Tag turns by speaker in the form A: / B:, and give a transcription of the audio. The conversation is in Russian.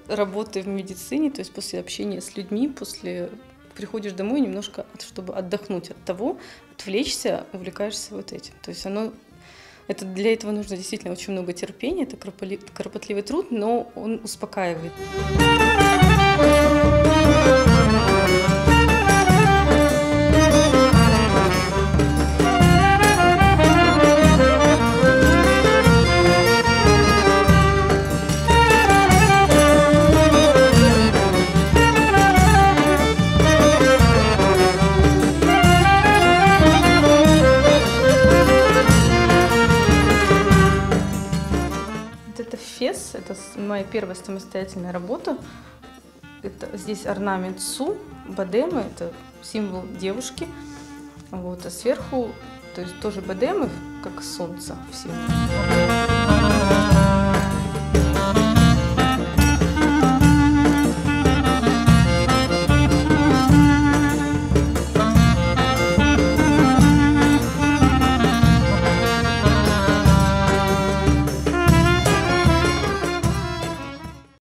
A: работы в медицине, то есть после общения с людьми, приходишь домой немножко, чтобы отдохнуть от того, отвлечься, увлекаешься вот этим. То есть для этого нужно действительно очень много терпения, это кропотливый труд, но он успокаивает. Это фес, это моя первая самостоятельная работа. Здесь орнамент Су, бадемы, это символ девушки. Вот, а сверху, то есть тоже бадемы, как солнце, символ.